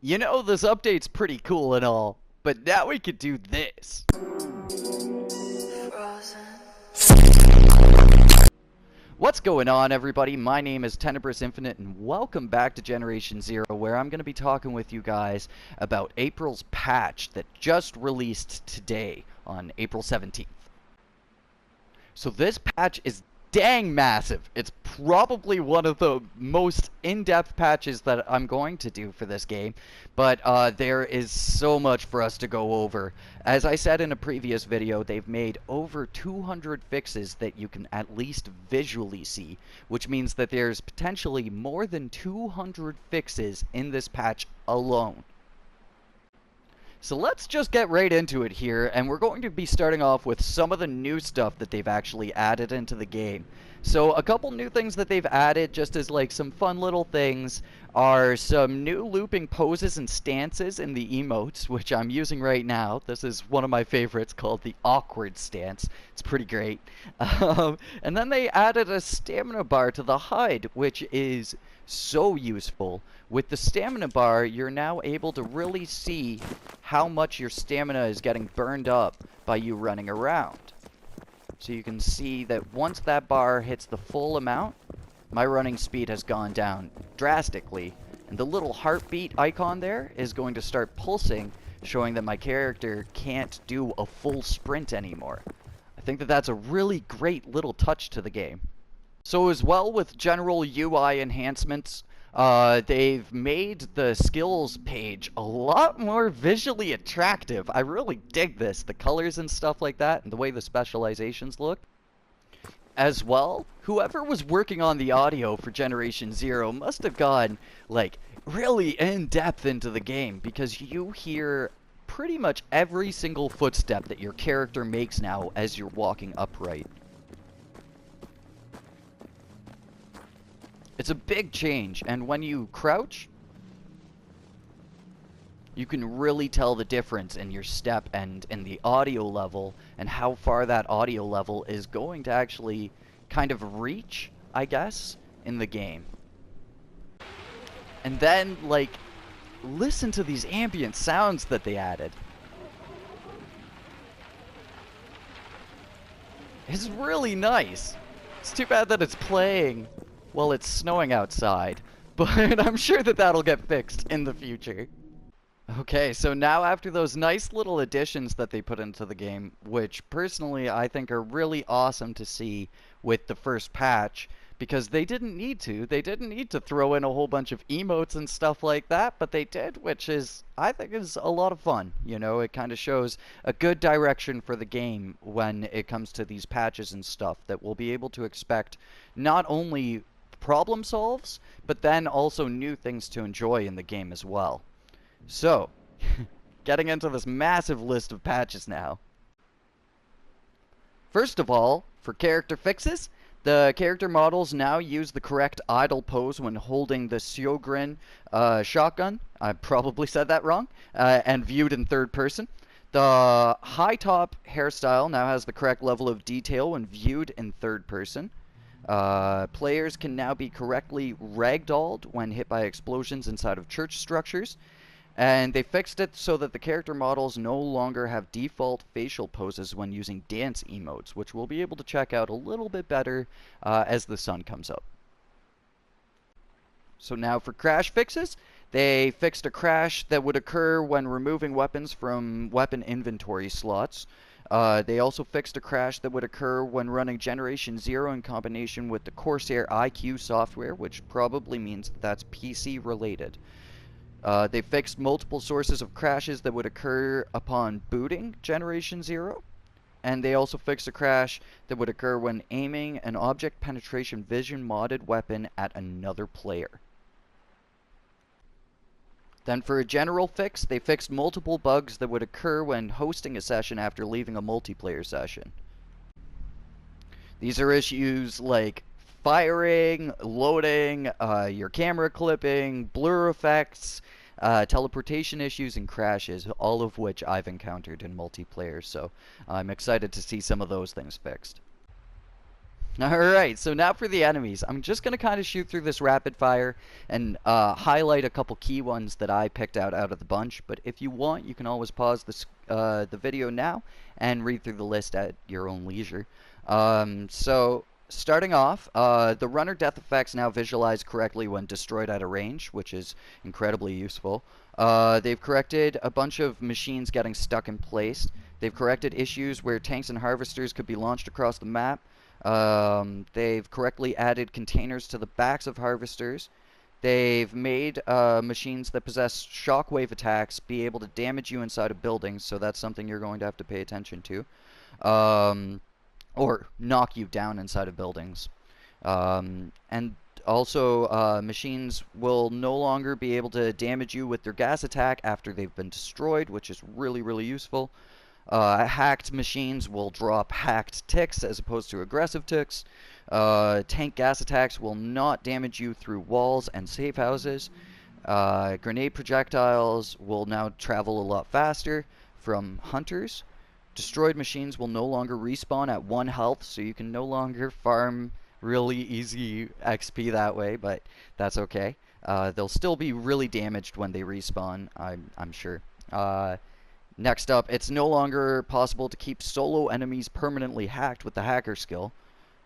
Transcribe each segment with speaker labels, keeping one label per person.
Speaker 1: You know, this update's pretty cool and all, but now we could do this. What's going on, everybody? My name is Tenebrous Infinite, and welcome back to Generation Zero, where I'm going to be talking with you guys about April's patch that just released today on April 17th. So this patch is dang massive. It's probably one of the most in-depth patches that I'm going to do for this game, but there is so much for us to go over. As I said in a previous video, they've made over 200 fixes that you can at least visually see, which means that there's potentially more than 200 fixes in this patch alone. So let's just get right into it here, and we're going to be starting off with some of the new stuff that they've actually added into the game. So a couple new things that they've added, just as like some fun little things, are some new looping poses and stances in the emotes, which I'm using right now. This is one of my favorites, called the awkward stance. It's pretty great. And then they added a stamina bar to the HUD, which is so useful. With the stamina bar, you're now able to really see how much your stamina is getting burned up by you running around. So you can see that once that bar hits the full amount, my running speed has gone down drastically, and the little heartbeat icon there is going to start pulsing, showing that my character can't do a full sprint anymore. I think that that's a really great little touch to the game. So as well, with general UI enhancements, they've made the skills page a lot more visually attractive. I really dig this, the colors and stuff like that, and the way the specializations look. As well, whoever was working on the audio for Generation Zero must have gone, like, really in-depth into the game, because you hear pretty much every single footstep that your character makes now as you're walking upright. It's a big change, and when you crouch, you can really tell the difference in your step and in the audio level, and how far that audio level is going to actually kind of reach, I guess, in the game. And then, like, listen to these ambient sounds that they added. It's really nice. It's too bad that it's playing while it's snowing outside, but I'm sure that that'll get fixed in the future. Okay, so now after those nice little additions that they put into the game, which personally I think are really awesome to see with the first patch, because they didn't need to. They didn't need to throw in a whole bunch of emotes and stuff like that, but they did, which is, I think, is a lot of fun. You know, it kind of shows a good direction for the game when it comes to these patches and stuff that we'll be able to expect not only problem solves, but then also new things to enjoy in the game as well. So, getting into this massive list of patches now. First of all, for character fixes, the character models now use the correct idle pose when holding the Sjogren shotgun. I probably said that wrong. And viewed in third person. The high top hairstyle now has the correct level of detail when viewed in third person. Players can now be correctly ragdolled when hit by explosions inside of church structures. And they fixed it so that the character models no longer have default facial poses when using dance emotes, which we'll be able to check out a little bit better as the sun comes up. So now for crash fixes, they fixed a crash that would occur when removing weapons from weapon inventory slots. They also fixed a crash that would occur when running Generation Zero in combination with the Corsair IQ software, which probably means that's PC related. They fixed multiple sources of crashes that would occur upon booting Generation Zero. And they also fixed a crash that would occur when aiming an object penetration vision modded weapon at another player. Then for a general fix, they fixed multiple bugs that would occur when hosting a session after leaving a multiplayer session. These are issues like firing, loading, your camera clipping, blur effects, teleportation issues, and crashes, all of which I've encountered in multiplayer, so I'm excited to see some of those things fixed. Alright, so now for the enemies. I'm just going to kind of shoot through this rapid fire and highlight a couple key ones that I picked out of the bunch. But if you want, you can always pause the video now and read through the list at your own leisure. So, starting off, the runner death effects now visualize correctly when destroyed at a range, which is incredibly useful. They've corrected a bunch of machines getting stuck in place. They've corrected issues where tanks and harvesters could be launched across the map. They've correctly added containers to the backs of harvesters. They've made machines that possess shockwave attacks be able to damage you inside of buildings, so that's something you're going to have to pay attention to. Or knock you down inside of buildings. And also, machines will no longer be able to damage you with their gas attack after they've been destroyed, which is really, really useful. Hacked machines will drop hacked ticks as opposed to aggressive ticks. Tank gas attacks will not damage you through walls and safe houses. Grenade projectiles will now travel a lot faster from hunters. Destroyed machines will no longer respawn at 1 health, so you can no longer farm really easy XP that way, but that's okay. They'll still be really damaged when they respawn, I'm sure. Next up, it's no longer possible to keep solo enemies permanently hacked with the hacker skill,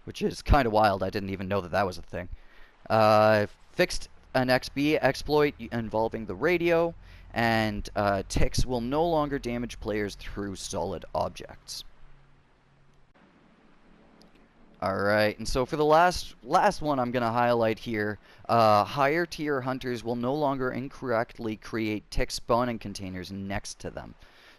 Speaker 1: which is kind of wild. I didn't even know that that was a thing. Fixed an XB exploit involving the radio, and ticks will no longer damage players through solid objects. Alright, and so for the last one I'm going to highlight here, higher tier hunters will no longer incorrectly create tick spawning containers next to them.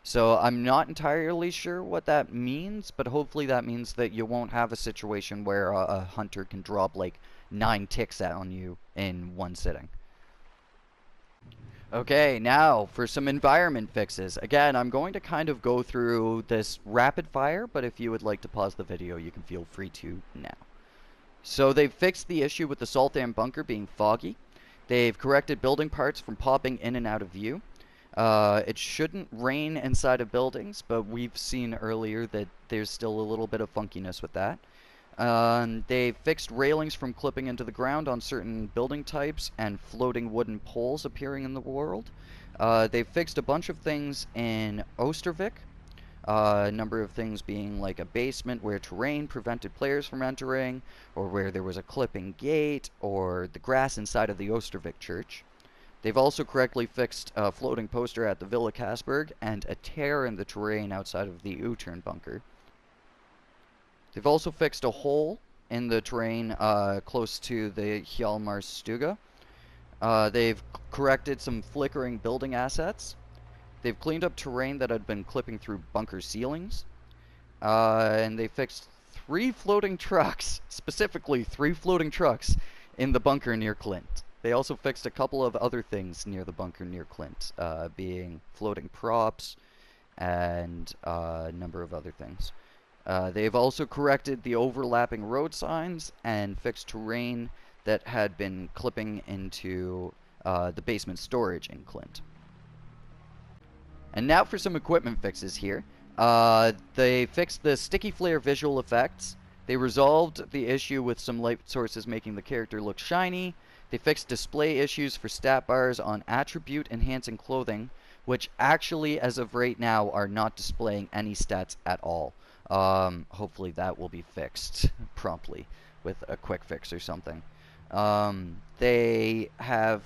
Speaker 1: So I'm not entirely sure what that means, but hopefully that means that you won't have a situation where a hunter can drop like 9 ticks on you in one sitting. Okay, now for some environment fixes. Again, I'm going to kind of go through this rapid fire, but if you would like to pause the video, you can feel free to now. So they've fixed the issue with the Saltham bunker being foggy. They've corrected building parts from popping in and out of view. It shouldn't rain inside of buildings, but we've seen earlier that there's still a little bit of funkiness with that. They fixed railings from clipping into the ground on certain building types and floating wooden poles appearing in the world. They fixed a bunch of things in Oostervik. A number of things being like a basement where terrain prevented players from entering, or where there was a clipping gate, or the grass inside of the Oostervik church. They've also correctly fixed a floating poster at the Villa Kasberg and a tear in the terrain outside of the Utern bunker. They've also fixed a hole in the terrain close to the Hjalmar's Stuga. They've corrected some flickering building assets. They've cleaned up terrain that had been clipping through bunker ceilings. And they fixed 3 floating trucks, specifically 3 floating trucks, in the bunker near Clint. They also fixed a couple of other things near the bunker near Clint, being floating props and a number of other things. They've also corrected the overlapping road signs and fixed terrain that had been clipping into the basement storage in Clint. And now for some equipment fixes here. They fixed the sticky flare visual effects. They resolved the issue with some light sources making the character look shiny. They fixed display issues for stat bars on attribute enhancing clothing, which actually, as of right now, are not displaying any stats at all. Hopefully that will be fixed promptly with a quick fix or something. They have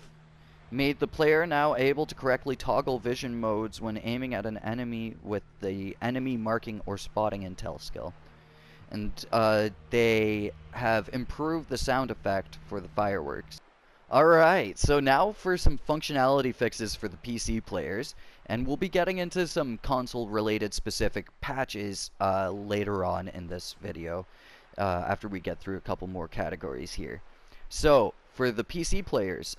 Speaker 1: made the player now able to correctly toggle vision modes when aiming at an enemy with the enemy marking or spotting intel skill. And they have improved the sound effect for the fireworks. Alright, so now for some functionality fixes for the PC players, and we'll be getting into some console-related specific patches later on in this video, after we get through a couple more categories here. So, for the PC players,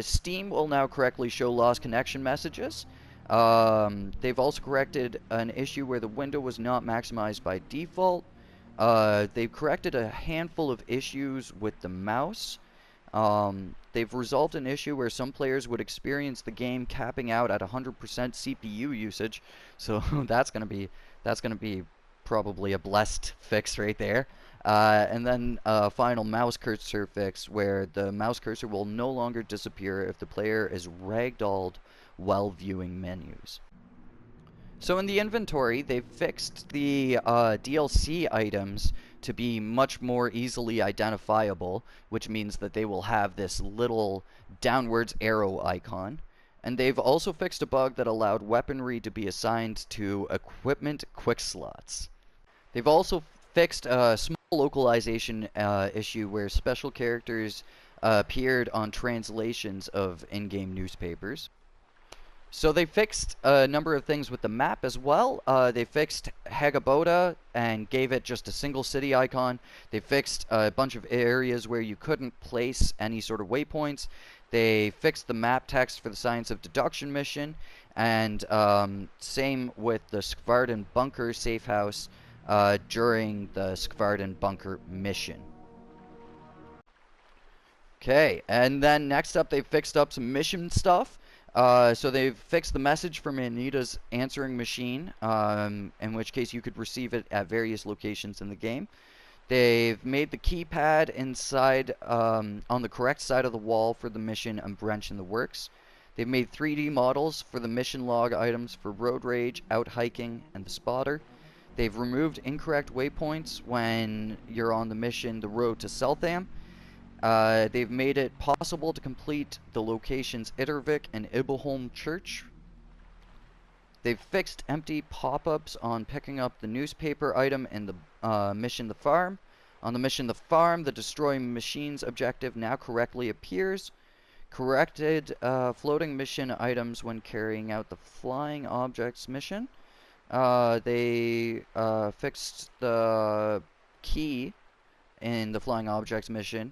Speaker 1: Steam will now correctly show lost connection messages. They've also corrected an issue where the window was not maximized by default. They've corrected a handful of issues with the mouse. They've resolved an issue where some players would experience the game capping out at 100% CPU usage, so that's gonna be probably a blessed fix right there. And then a final mouse cursor fix where the mouse cursor will no longer disappear if the player is ragdolled while viewing menus. So in the inventory, they've fixed the DLC items to be much more easily identifiable, which means that they will have this little downwards arrow icon. And they've also fixed a bug that allowed weaponry to be assigned to equipment quick slots. They've also fixed a small localization issue where special characters appeared on translations of in-game newspapers. So they fixed a number of things with the map as well. They fixed Hagaboda and gave it just a single city icon. They fixed a bunch of areas where you couldn't place any sort of waypoints. They fixed the map text for the Science of Deduction mission. And same with the Skvarden Bunker safe house during the Skvarden Bunker mission. Okay, and then next up they fixed up some mission stuff. So they've fixed the message from Anita's answering machine, in which case you could receive it at various locations in the game. They've made the keypad inside, on the correct side of the wall for the mission and wrench in the works. They've made 3D models for the mission log items for Road Rage, Out Hiking, and the Spotter. They've removed incorrect waypoints when you're on the mission The Road to Seltham. They've made it possible to complete the locations Ittervik and Ibelholm Church. They've fixed empty pop-ups on picking up the newspaper item in the mission The Farm. On the mission The Farm, the Destroy Machines objective now correctly appears. Corrected floating mission items when carrying out the Flying Objects mission. They fixed the key in the Flying Objects mission.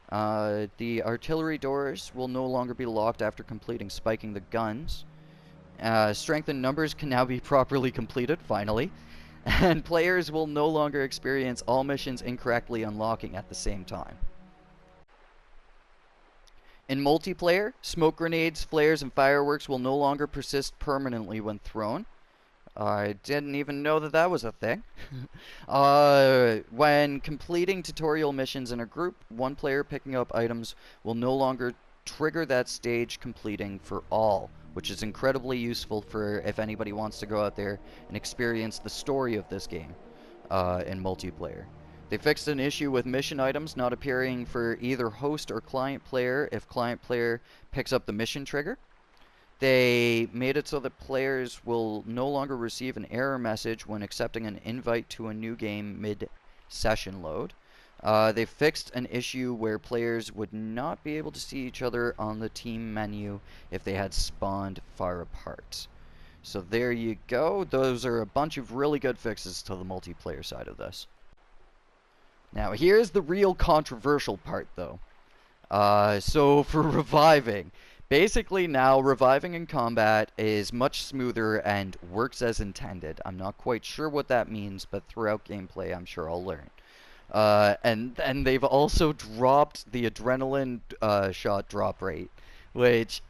Speaker 1: The artillery doors will no longer be locked after completing spiking the guns. Strength in numbers can now be properly completed, finally. And players will no longer experience all missions incorrectly unlocking at the same time. In multiplayer, smoke grenades, flares, and fireworks will no longer persist permanently when thrown. I didn't even know that that was a thing. When completing tutorial missions in a group, one player picking up items will no longer trigger that stage completing for all, which is incredibly useful for if anybody wants to go out there and experience the story of this game in multiplayer. They fixed an issue with mission items not appearing for either host or client player if client player picks up the mission trigger. They made it so that players will no longer receive an error message when accepting an invite to a new game mid-session load. They fixed an issue where players would not be able to see each other on the team menu if they had spawned far apart. So there you go. Those are a bunch of really good fixes to the multiplayer side of this. Now here's the real controversial part though. So for reviving. Basically now, reviving in combat is much smoother and works as intended. I'm not quite sure what that means, but throughout gameplay I'm sure I'll learn. And they've also dropped the adrenaline shot drop rate, which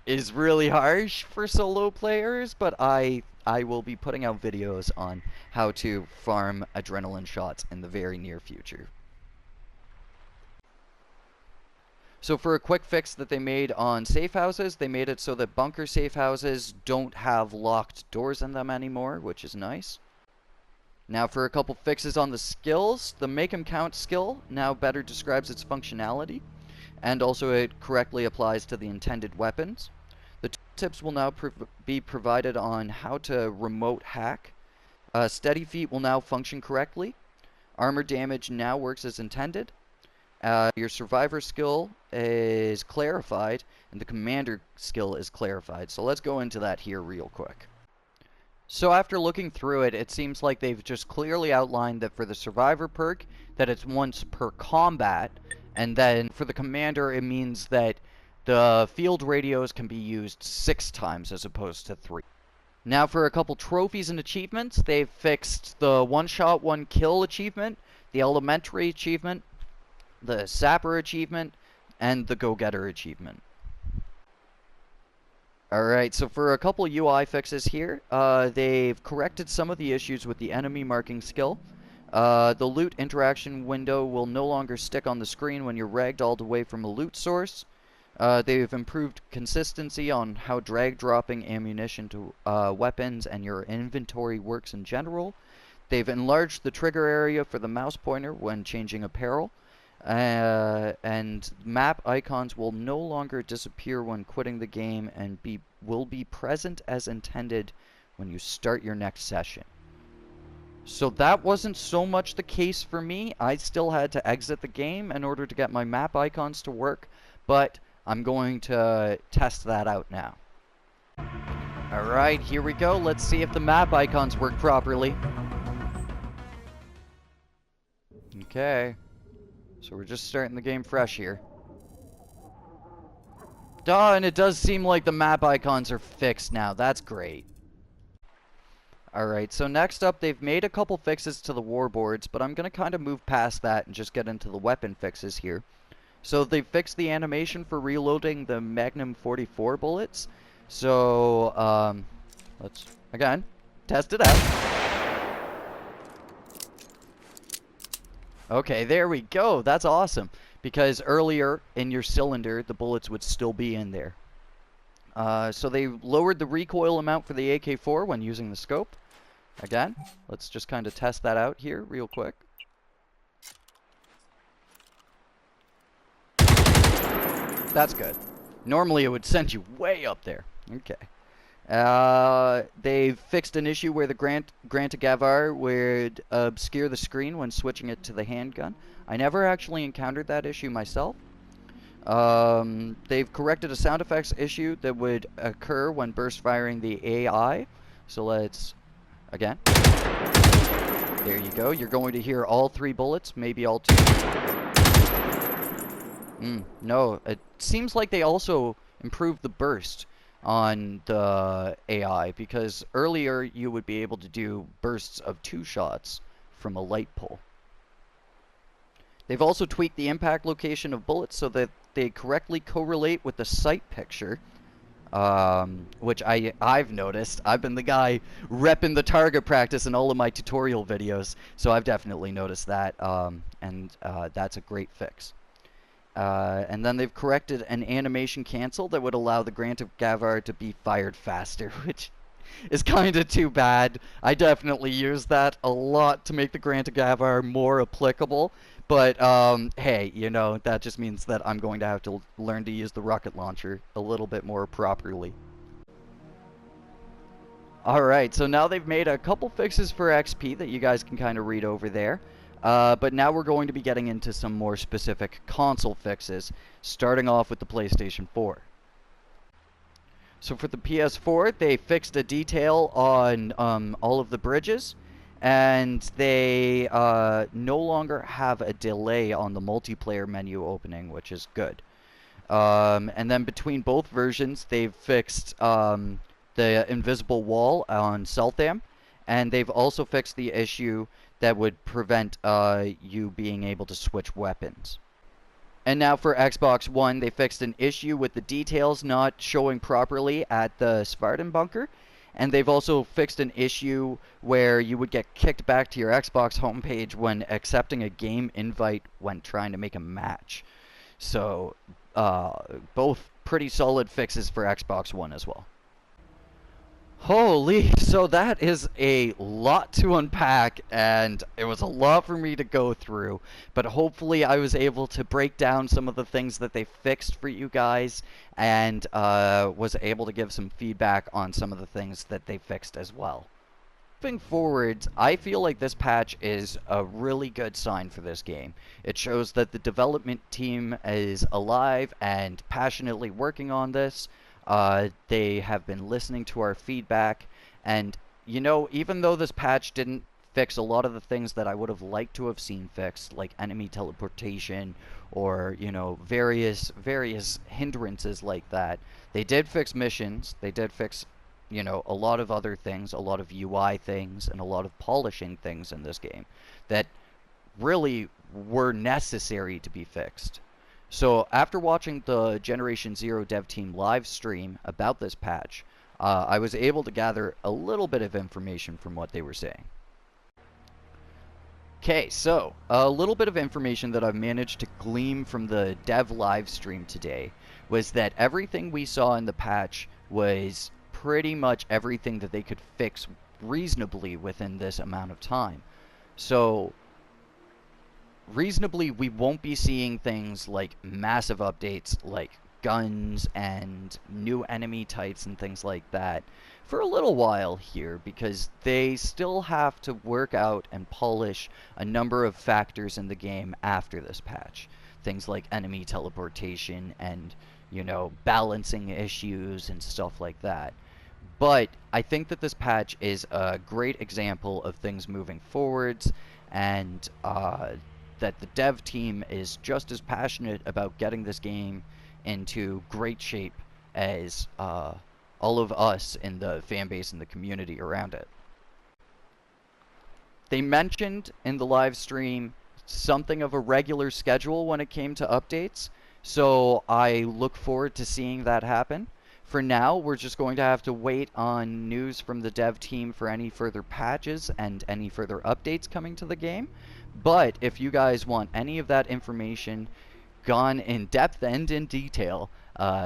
Speaker 1: is really harsh for solo players, but I will be putting out videos on how to farm adrenaline shots in the very near future. So for a quick fix that they made on safe houses, they made it so that bunker safe houses don't have locked doors in them anymore, which is nice. Now for a couple fixes on the skills, the make 'em count skill now better describes its functionality, and also it correctly applies to the intended weapons. The tips will now be provided on how to remote hack. Steady feet will now function correctly. Armor damage now works as intended. Your survivor skill is clarified, and the commander skill is clarified. So let's go into that here real quick. So after looking through it, it seems like they've just clearly outlined that for the survivor perk, that it's once per combat, and then for the commander, it means that the field radios can be used 6 times as opposed to 3. Now for a couple trophies and achievements, they've fixed the one-shot, one-kill achievement, the elementary achievement, the Sapper achievement, and the Go-Getter achievement. Alright, so for a couple UI fixes here, they've corrected some of the issues with the enemy marking skill. The loot interaction window will no longer stick on the screen when you're ragdolled away from a loot source. They've improved consistency on how drag dropping ammunition to weapons and your inventory works in general. They've enlarged the trigger area for the mouse pointer when changing apparel. And map icons will no longer disappear when quitting the game and will be present as intended when you start your next session. So that wasn't so much the case for me. I still had to exit the game in order to get my map icons to work, but I'm going to test that out now. Alright, here we go. Let's see if the map icons work properly. Okay. So we're just starting the game fresh here. Duh, and it does seem like the map icons are fixed now. That's great. Alright, so next up, they've made a couple fixes to the warboards, but I'm going to kind of move past that and just get into the weapon fixes here. So they've fixed the animation for reloading the Magnum 44 bullets. So, let's, again, test it out. Okay, there we go. That's awesome. Because earlier in your cylinder, the bullets would still be in there. So they lowered the recoil amount for the AK-4 when using the scope. Again, let's just kind of test that out here real quick. That's good. Normally it would send you way up there. Okay. They fixed an issue where the Grant-Gavar would obscure the screen when switching it to the handgun. I never actually encountered that issue myself. They've corrected a sound effects issue that would occur when burst firing the AI. So let's, again. There you go. You're going to hear all 3 bullets, maybe all 2. No, it seems like they also improved the burst on the AI, because earlier you would be able to do bursts of 2 shots from a light pole. They've also tweaked the impact location of bullets so that they correctly correlate with the sight picture, which I've noticed. I've been the guy repping the target practice in all of my tutorial videos, so I've definitely noticed that, and that's a great fix. And then they've corrected an animation cancel that would allow the Grant-Gavar to be fired faster, which is kind of too bad. I definitely use that a lot to make the Grant-Gavar more applicable. But, hey, you know, that just means that I'm going to have to learn to use the rocket launcher a little bit more properly. Alright, so now they've made a couple fixes for XP that you guys can kind of read over there. But now we're going to be getting into some more specific console fixes, starting off with the PlayStation 4. So for the PS4, they fixed a detail on all of the bridges, and they no longer have a delay on the multiplayer menu opening, which is good. And then between both versions, they've fixed the invisible wall on Seltham, and they've also fixed the issue that would prevent you being able to switch weapons. And now for Xbox One, they fixed an issue with the details not showing properly at the Svarden bunker. And they've also fixed an issue where you would get kicked back to your Xbox homepage when accepting a game invite when trying to make a match. So, both pretty solid fixes for Xbox One as well. Holy, so that is a lot to unpack, and it was a lot for me to go through, but hopefully I was able to break down some of the things that they fixed for you guys, and was able to give some feedback on some of the things that they fixed as well. Moving forward, I feel like this patch is a really good sign for this game. It shows that the development team is alive and passionately working on this. They have been listening to our feedback, and you know, even though this patch didn't fix a lot of the things that I would have liked to have seen fixed, like enemy teleportation or, you know, various hindrances like that, they did fix missions, they did fix, you know, a lot of other things, a lot of UI things, and a lot of polishing things in this game that really were necessary to be fixed. So after watching the Generation Zero dev team live stream about this patch, I was able to gather a little bit of information from what they were saying. Okay, so a little bit of information that I've managed to glean from the dev live stream today was that everything we saw in the patch was pretty much everything that they could fix reasonably within this amount of time. So reasonably, we won't be seeing things like massive updates like guns and new enemy types and things like that for a little while here, because they still have to work out and polish a number of factors in the game after this patch. Things like enemy teleportation and, balancing issues and stuff like that. But I think that this patch is a great example of things moving forwards, and that the dev team is just as passionate about getting this game into great shape as all of us in the fan base and the community around it. They mentioned in the live stream something of a regular schedule when it came to updates, so I look forward to seeing that happen. For now, we're just going to have to wait on news from the dev team for any further patches and any further updates coming to the game. But if you guys want any of that information gone in depth and in detail,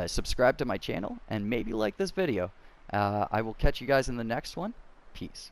Speaker 1: subscribe to my channel and maybe like this video. I will catch you guys in the next one. Peace.